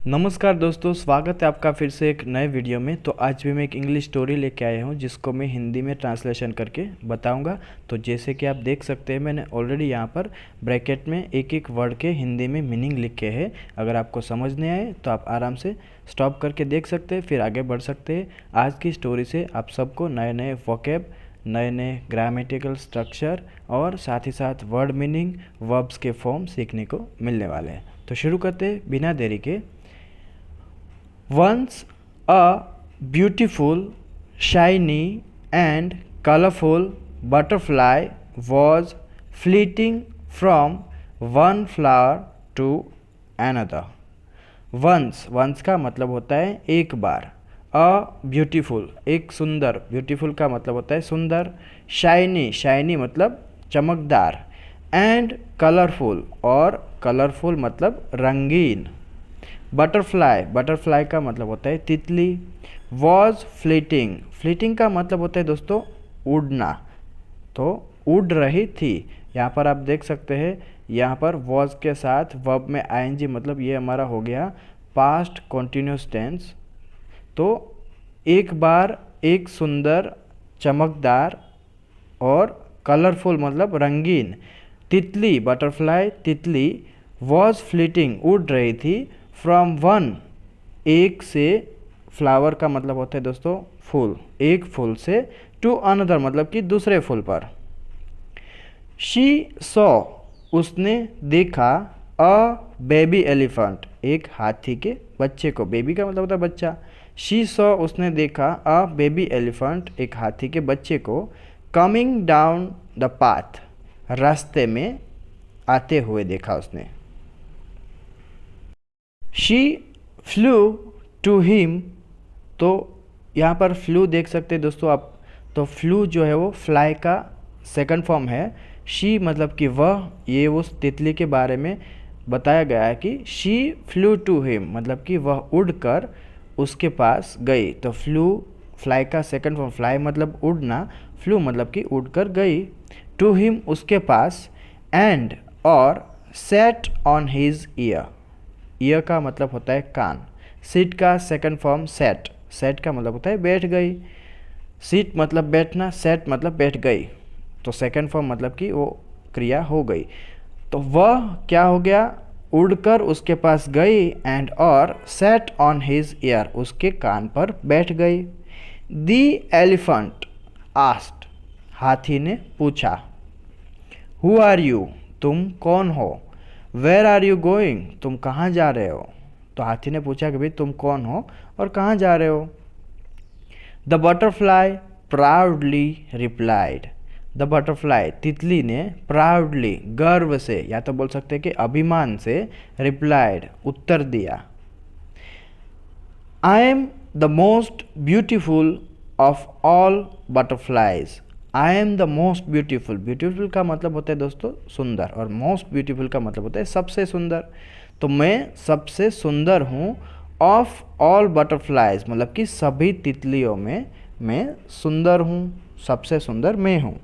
नमस्कार दोस्तों, स्वागत है आपका फिर से एक नए वीडियो में। तो आज भी मैं एक इंग्लिश स्टोरी लेके आया हूँ जिसको मैं हिंदी में ट्रांसलेशन करके बताऊँगा। तो जैसे कि आप देख सकते हैं, मैंने ऑलरेडी यहाँ पर ब्रैकेट में एक एक वर्ड के हिंदी में मीनिंग लिखे हैं। अगर आपको समझ नहीं आए तो आप आराम से स्टॉप करके देख सकते हैं, फिर आगे बढ़ सकते हैं। आज की स्टोरी से आप सबको नए नए वोकैब, नए नए ग्रामेटिकल स्ट्रक्चर और साथ ही साथ वर्ड मीनिंग, वर्ब्स के फॉर्म सीखने को मिलने वाले हैं। तो शुरू करते हैं बिना देरी के। Once a beautiful, shiny, and colorful butterfly was fleeting from one flower to another. Once का मतलब होता है एक बार। अ ब्यूटीफुल, एक सुंदर, ब्यूटीफुल का मतलब होता है सुंदर। शाइनी मतलब चमकदार। एंड कलरफुल, और कलरफुल मतलब रंगीन। बटरफ्लाई का मतलब होता है तितली। वॉज फ्लीटिंग का मतलब होता है दोस्तों उड़ना, तो उड़ रही थी। यहाँ पर आप देख सकते हैं, यहाँ पर वॉज के साथ वर्ब में आईएनजी, मतलब ये हमारा हो गया पास्ट कॉन्टिन्यूस टेंस। तो एक बार एक सुंदर, चमकदार और कलरफुल मतलब रंगीन तितली, बटरफ्लाई तितली वॉज फ्लीटिंग उड़ रही थी। फ्रॉम वन, एक से, फ्लावर का मतलब होता है दोस्तों फूल, एक फूल से, टू अनदर मतलब कि दूसरे फूल पर। शी सॉ, उसने देखा, अ बेबी एलिफेंट, एक हाथी के बच्चे को। बेबी का मतलब होता है बच्चा। शी सॉ, उसने देखा, अ बेबी एलिफेंट, एक हाथी के बच्चे को। कमिंग डाउन द पाथ, रास्ते में आते हुए देखा उसने। शी फ्लू टू हिम, तो यहाँ पर फ्लू देख सकते हैं दोस्तों आप। तो फ्लू जो है वो फ्लाई का सेकंड फॉर्म है। शी मतलब कि वह, ये उस तितली के बारे में बताया गया है कि शी फ्लू टू हिम मतलब कि वह उड़कर उसके पास गई। तो फ्लू फ्लाई का सेकंड फॉर्म, फ्लाई मतलब उड़ना, फ्लू मतलब कि उड़कर गई। टू हिम उसके पास, एंड और set on his year, year का मतलब होता है कान। सीट का सेकंड फॉर्म सेट, सेट का मतलब होता है बैठ गई। सीट मतलब बैठना, सेट मतलब बैठ गई। तो सेकंड फॉर्म मतलब कि वो क्रिया हो गई। तो वह क्या हो गया, उड़कर उसके पास गई, एंड और सेट ऑन हिज ईयर, उसके कान पर बैठ गई। दी एलिफेंट आस्क्ड, हाथी ने पूछा। हु आर यू, तुम कौन हो। वेयर आर यू गोइंग, तुम कहाँ जा रहे हो। तो हाथी ने पूछा कि भाई तुम कौन हो और कहाँ जा रहे हो। The butterfly proudly replied, the butterfly तितली ने प्राउडली गर्व से, या तो बोल सकते हैं कि अभिमान से, रिप्लाइड उत्तर दिया। I am the most beautiful of all butterflies, I am the most beautiful, beautiful का मतलब होता है दोस्तों सुंदर, और मोस्ट ब्यूटीफुल का मतलब होता है सबसे सुंदर। तो मैं सबसे सुंदर हूँ। ऑफ ऑल बटरफ्लाइज मतलब कि सभी तितलियों में मैं सुंदर हूँ, सबसे सुंदर मैं हूँ।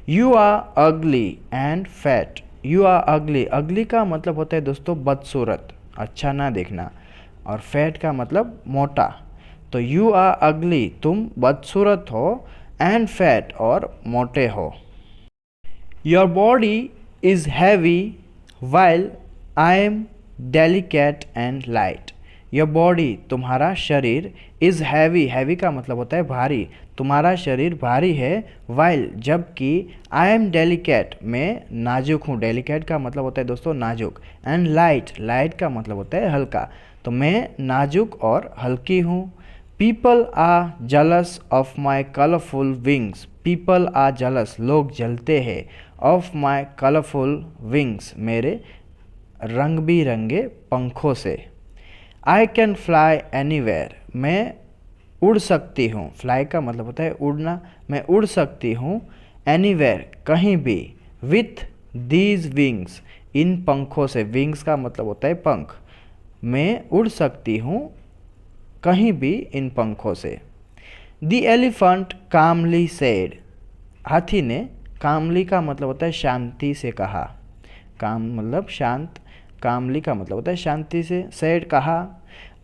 You are ugly and fat, you are ugly, ugly का मतलब होता है दोस्तों बदसूरत, अच्छा ना देखना, और फैट का मतलब मोटा। तो यू आर अगली, तुम बदसूरत हो, एंड फैट और मोटे हो। Your body is heavy while I am delicate and light, your body तुम्हारा शरीर, इज़ हैवी, हैवी का मतलब होता है भारी, तुम्हारा शरीर भारी है। वाइल जबकि, आई एम डेलिकेट मैं नाजुक हूँ, डेलिकेट का मतलब होता है दोस्तों नाजुक, एंड लाइट, लाइट का मतलब होता है हल्का, तो मैं नाजुक और हल्की हूँ। People are jealous of my colourful wings, people are jealous लोग जलते हैं, ऑफ माई कलरफुल विंग्स मेरे रंग बिरंगे पंखों से। आई कैन फ्लाई एनीवेयर, मैं उड़ सकती हूँ, फ्लाई का मतलब होता है उड़ना, मैं उड़ सकती हूँ। एनीवेयर कहीं भी, विथ दीज विंग्स इन पंखों से, विंग्स का मतलब होता है पंख, मैं उड़ सकती हूँ कहीं भी इन पंखों से। द एलिफेंट कामली सेड, हाथी ने, कामली का मतलब होता है शांति से कहा, काम मतलब शांत, कामली का मतलब होता है शांति से, सेड कहा।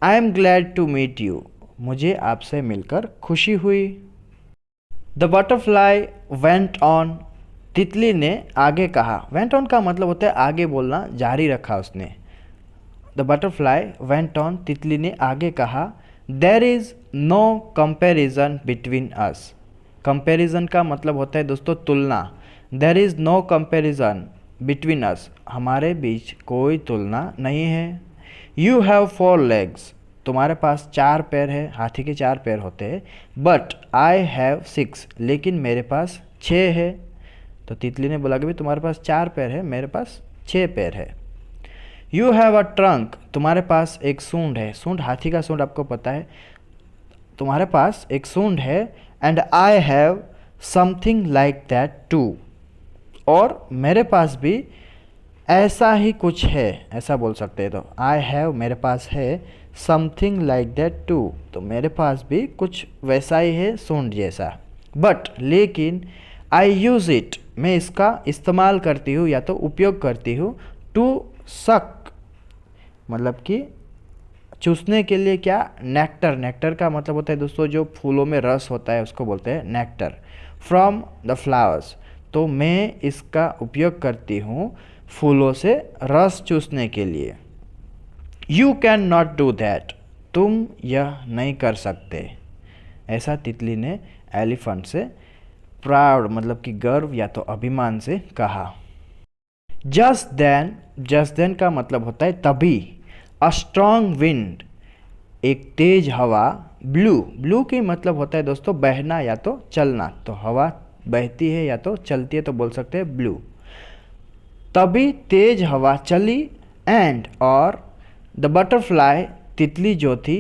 I am glad to meet you, मुझे आपसे मिलकर खुशी हुई। द बटरफ्लाई वेंट ऑन, तितली ने आगे कहा। वेंट ऑन का मतलब होता है आगे बोलना, जारी रखा उसने। द बटरफ्लाई वेंट ऑन, तितली ने आगे कहा। There is no comparison between us, comparison का मतलब होता है दोस्तों तुलना। There is no comparison between us, हमारे बीच कोई तुलना नहीं है। यू हैव 4 legs, तुम्हारे पास 4 पैर है, हाथी के 4 पैर होते हैं। बट आई हैव 6, लेकिन मेरे पास 6 है। तो तितली ने बोला कि भाई तुम्हारे पास 4 पैर है, मेरे पास 6 पैर है। यू हैव अ ट्रंक, तुम्हारे पास एक सूंड है। सूंड, हाथी का सूंड आपको पता है। तुम्हारे पास एक सूंड है। And I have something like that too, और मेरे पास भी ऐसा ही कुछ है, ऐसा बोल सकते हैं। तो आई हैव, मेरे पास है, समथिंग लाइक दैट टू, तो मेरे पास भी कुछ वैसा ही है, सूंड जैसा। बट, लेकिन, आई यूज़ इट, मैं इसका इस्तेमाल करती हूँ या तो उपयोग करती हूँ। टू सक, मतलब कि चूसने के लिए क्या, नेक्टर। नेक्टर का मतलब होता है दोस्तों जो फूलों में रस होता है उसको बोलते हैं नेक्टर। फ्रॉम द फ्लावर्स, तो मैं इसका उपयोग करती हूँ फूलों से रस चूसने के लिए। You can not do that, तुम यह नहीं कर सकते, ऐसा तितली ने एलिफेंट से प्राउड मतलब कि गर्व या तो अभिमान से कहा। जस्ट देन का मतलब होता है तभी। अ स्ट्रॉन्ग विंड, एक तेज हवा। ब्लू की मतलब होता है दोस्तों बहना या तो चलना। तो हवा बहती है या तो चलती है तो बोल सकते हैं ब्लू। तभी तेज हवा चली। एंड, और द बटरफ्लाई, तितली जो थी,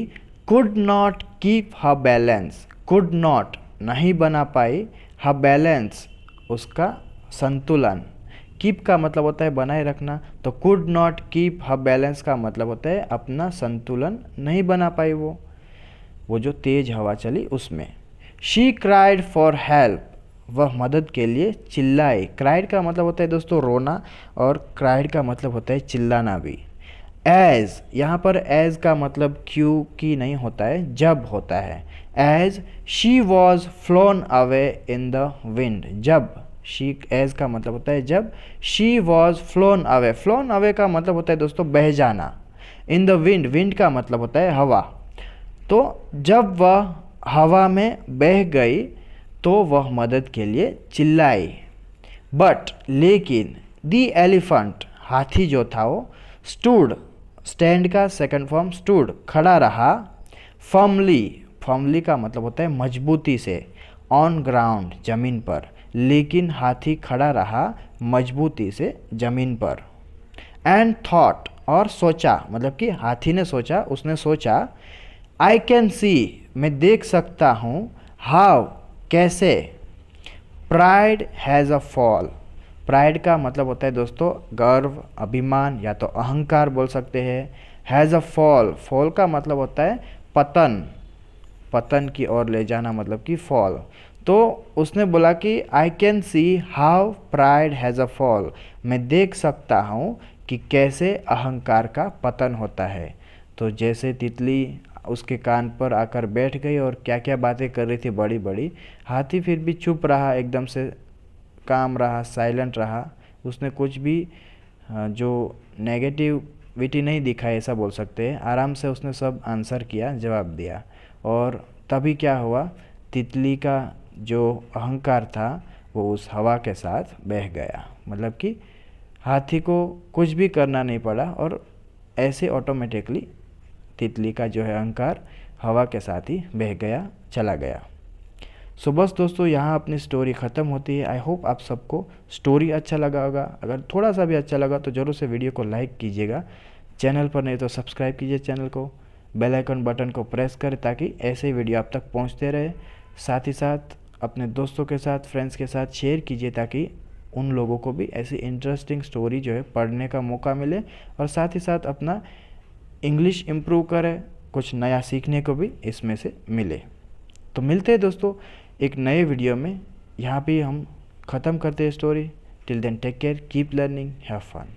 could not keep her balance. Could not, नहीं बना पाई, हर बैलेंस, उसका संतुलन। कीप का मतलब होता है बनाए रखना, तो could not keep her balance का मतलब होता है अपना संतुलन नहीं बना पाई वो जो तेज हवा चली उसमें। शी क्राइड फॉर हेल्प, वह मदद के लिए चिल्लाई। क्राइड का मतलब होता है दोस्तों रोना, और क्राइड का मतलब होता है चिल्लाना भी। एज, यहाँ पर एज का मतलब क्यों की नहीं होता है, जब होता है। As she was flown away in the wind, जब, शी, एज का मतलब होता है जब। She was flown away, flown away का मतलब होता है दोस्तों बह जाना। इन द विंड, विंड का मतलब होता है हवा। तो जब वह हवा में बह गई तो वह मदद के लिए चिल्लाई। बट, लेकिन, दी एलिफेंट, हाथी जो था वो, स्टूड, स्टैंड का सेकंड फॉर्म स्टूड, खड़ा रहा। फर्मली, फर्मली का मतलब होता है मजबूती से। ऑन ग्राउंड, जमीन पर, लेकिन हाथी खड़ा रहा मजबूती से जमीन पर। एंड थॉट, और सोचा, मतलब कि हाथी ने सोचा, उसने सोचा। आई कैन सी, मैं देख सकता हूँ। हाउ, कैसे। Pride has a fall, pride का मतलब होता है दोस्तों गर्व, अभिमान या तो अहंकार बोल सकते हैं। हैज़ अ फॉल, फॉल का मतलब होता है पतन, पतन की ओर ले जाना मतलब कि फॉल। तो उसने बोला कि I can see how pride has a fall, मैं देख सकता हूँ कि कैसे अहंकार का पतन होता है। तो जैसे तितली उसके कान पर आकर बैठ गई और क्या क्या बातें कर रही थी बड़ी बड़ी, हाथी फिर भी चुप रहा, एकदम से काम रहा, साइलेंट रहा। उसने कुछ भी जो नेगेटिविटी नहीं दिखाई, ऐसा बोल सकते हैं। आराम से उसने सब आंसर किया, जवाब दिया। और तभी क्या हुआ, तितली का जो अहंकार था वो उस हवा के साथ बह गया। मतलब कि हाथी को कुछ भी करना नहीं पड़ा और ऐसे ऑटोमेटिकली तितली का जो है अहंकार हवा के साथ ही बह गया, चला गया। सो बस दोस्तों यहाँ अपनी स्टोरी ख़त्म होती है। आई होप आप सबको स्टोरी अच्छा लगा होगा। अगर थोड़ा सा भी अच्छा लगा तो ज़रूर से वीडियो को लाइक कीजिएगा। चैनल पर नहीं तो सब्सक्राइब कीजिए चैनल को, बेल आइकन बटन को प्रेस करें ताकि ऐसे वीडियो आप तक पहुँचते रहे। साथ ही साथ अपने दोस्तों के साथ, फ्रेंड्स के साथ शेयर कीजिए ताकि उन लोगों को भी ऐसी इंटरेस्टिंग स्टोरी जो है पढ़ने का मौका मिले, और साथ ही साथ अपना इंग्लिश इम्प्रूव करें, कुछ नया सीखने को भी इसमें से मिले। तो मिलते हैं दोस्तों एक नए वीडियो में। यहाँ पे हम ख़त्म करते हैं story. Till then take care, keep learning, have fun.